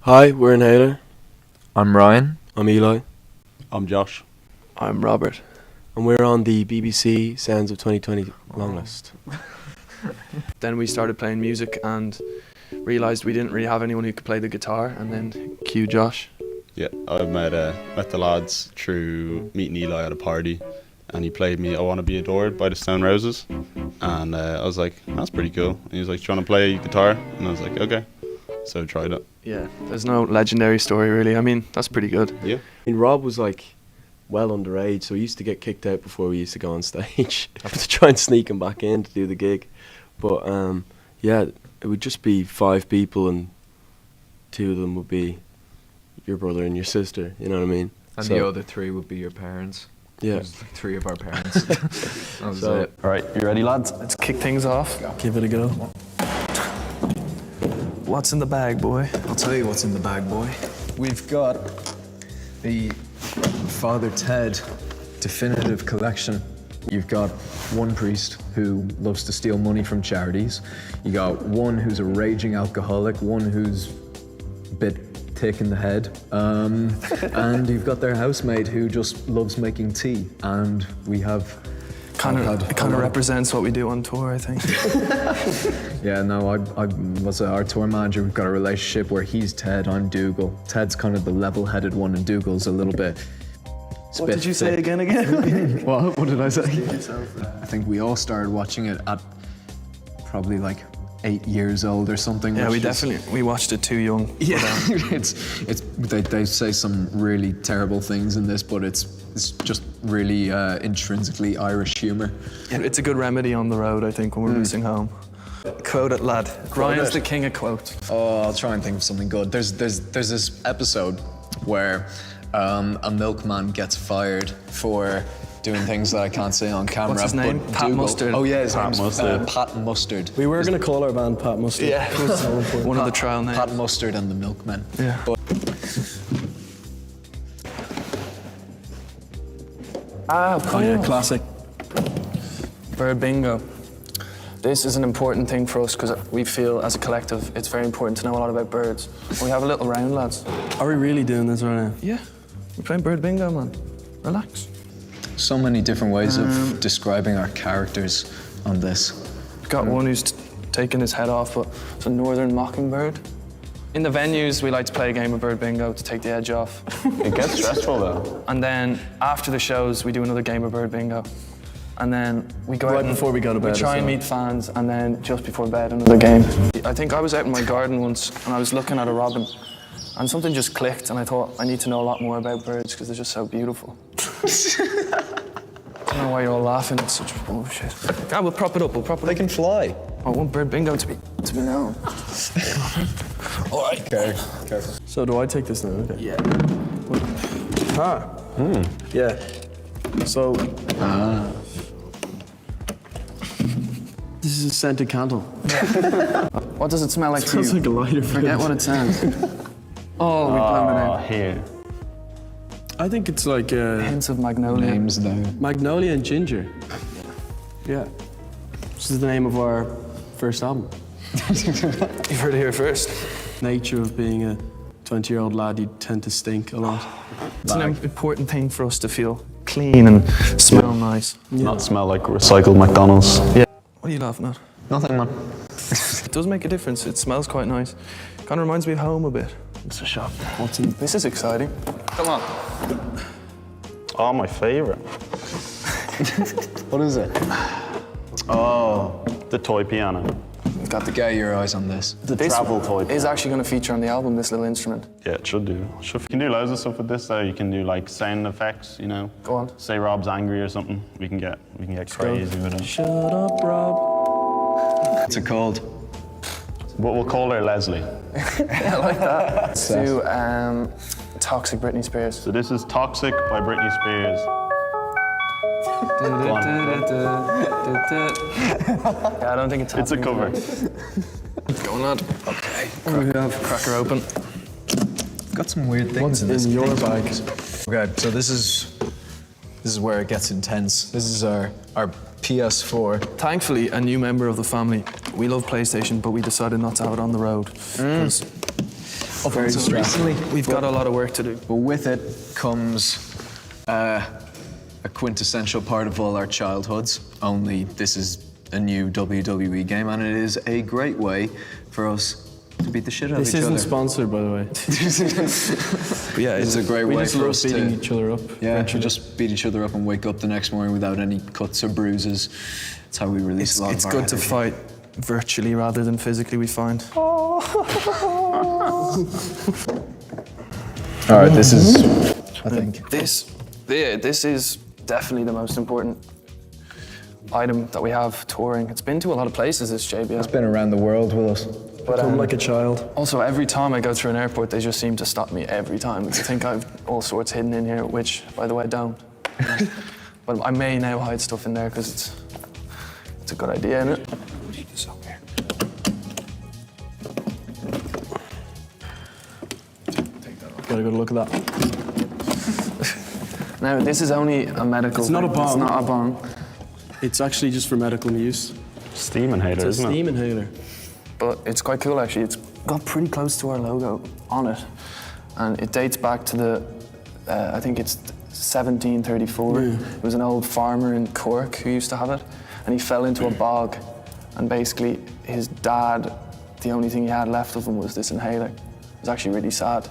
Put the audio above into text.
Hi, we're Inhaler. I'm Ryan. I'm Eli. I'm Josh. I'm Robert. And we're on the BBC Sounds of 2020 long list. Then we started playing music and realised we didn't really have anyone who could play the guitar, and then cue Josh. Yeah, I met the lads through meeting Eli at a party, and he played me I Want to Be Adored by the Stone Roses, and I was like, that's pretty cool. And he was like, do you want to play guitar? And I was like, okay. So I tried it. Yeah, there's no legendary story really. I mean, that's pretty good. Yeah. I mean, Rob was like well underage, so he used to get kicked out before we used to go on stage. I have to try and sneak him back in to do the gig. But yeah, it would just be 5 people, and 2 of them would be your brother and your sister, you know what I mean? And So- the other 3 would be your parents. Yeah. It was like 3 of our parents. That was So- it. All right, you ready, lads? Let's kick things off. Give it a go. What's in the bag, boy? I'll tell you what's in the bag, boy. We've got the Father Ted definitive collection. You've got one priest who loves to steal money from charities. You got one who's a raging alcoholic, one who's a bit thick in the head, and you've got their housemate who just loves making tea. And we have It kind of represents what we do on tour, I think. Yeah, no, I was our tour manager. We've got a relationship where he's Ted, I'm Dougal. Ted's kind of the level-headed one, and Dougal's a little bit. What did you say again? What did I say? I think we all started watching it at probably like 8 years old or something. Yeah, which we is- definitely we watched it too young. Yeah, they say some really terrible things in this, but it's just really intrinsically Irish humour. It's a good remedy on the road, I think, when we're missing home. Quote it, lad. Ryan's the king of quotes. Oh, I'll try and think of something good. There's this episode where a milkman gets fired for doing things that I can't say on camera. What's his name? but Pat Dougal- Mustard. Oh yeah, his name's Mustard. Pat Mustard. We were going to call our band Pat Mustard. Yeah, one of the trial names. Pat Mustard and the Milkmen. Yeah. Oh yeah, classic. Bird bingo. This is an important thing for us because we feel as a collective it's very important to know a lot about birds. We have a little round, lads. Are we really doing this right now? Yeah, we're playing bird bingo, man. Relax. So many different ways of describing our characters on this. We've got one who's taking his head off, but it's a northern mockingbird. In the venues, we like to play a game of bird bingo to take the edge off. It gets stressful though. And then after the shows, we do another game of bird bingo. And then we go Right out and before we go to bed We as try and well. meet fans, and then just before bed, another game. I think I was out in my garden once, and I was looking at a robin, and something just clicked, and I thought, I need to know a lot more about birds, because they're just so beautiful. I don't know why you're all laughing, it's such bullshit. God, we'll prop it up, They can fly. I want bird bingo to be known. All right. Okay, careful. So do I take this now? Okay. Yeah. Yeah. So. This is a scented candle. What does it smell like to Smells you? like a lighter. Forget what it says. Oh, we've blown it out. Here. I think it's like Hints of magnolia. Names now. Magnolia and Ginger. Yeah. This is the name of our first album. You've heard it here first. Nature of being a 20-year-old lad, you tend to stink a lot. It's an important thing for us to feel clean and smell nice. Not smell like recycled McDonald's. What are you laughing at? Nothing, man. It does make a difference. It smells quite nice. Kind of reminds me of home a bit. It's a shop. What's in? This is exciting. Come on. Oh, my favourite. What is it? Oh, the toy piano. We've got the Get your eyes on this. this travel toy is actually going to feature on the album, this little instrument. Yeah, it should do. You can do loads of stuff with this though. You can do like sound effects, you know. Go on. Say Rob's angry or something. We can get crazy with it. Shut up, Rob. What's it called? But we'll call her Leslie. I like that. Let's do Toxic Britney Spears. So this is Toxic by Britney Spears. Yeah, I don't think it's It's a happening cover. today. Go on, lad. Okay. Crack her open. Got some weird things in this. In your bag. Okay, so this is where it gets intense. This is our PS4. Thankfully, a new member of the family. We love PlayStation, but we decided not to have it on the road. 'Cause very distractingly. We've got a lot of work to do. But with it comes a quintessential part of all our childhoods, only this is a new WWE game, and it is a great way for us to beat the shit out This of each isn't other. sponsored, by the way. But yeah, it's a great We way just for love us beating to each other up. yeah, to eventually. just beat each other up and wake up the next morning without any cuts or bruises. It's how we release a lot It's of our good to energy. fight virtually rather than physically, we find. All right, this is, I think. This is definitely the most important item that we have touring. It's been to a lot of places, this JBL. It's been around the world with us. Become like a child. Also, every time I go through an airport, they just seem to stop me every time. They think I've all sorts hidden in here, which, by the way, I don't. But I may now hide stuff in there because it's a good idea, isn't it? Got a good look at that. Now, this is only a medical It's not a thing. bong. It's not a bong. It's actually just for medical use. Steam inhaler, It's a isn't steam it? inhaler. But it's quite cool, actually. It's got pretty close to our logo on it. And it dates back to the, I think it's 1734. It was an old farmer in Cork who used to have it. And he fell into a bog. And basically, his dad, the only thing he had left of him was this inhaler. It was actually really sad.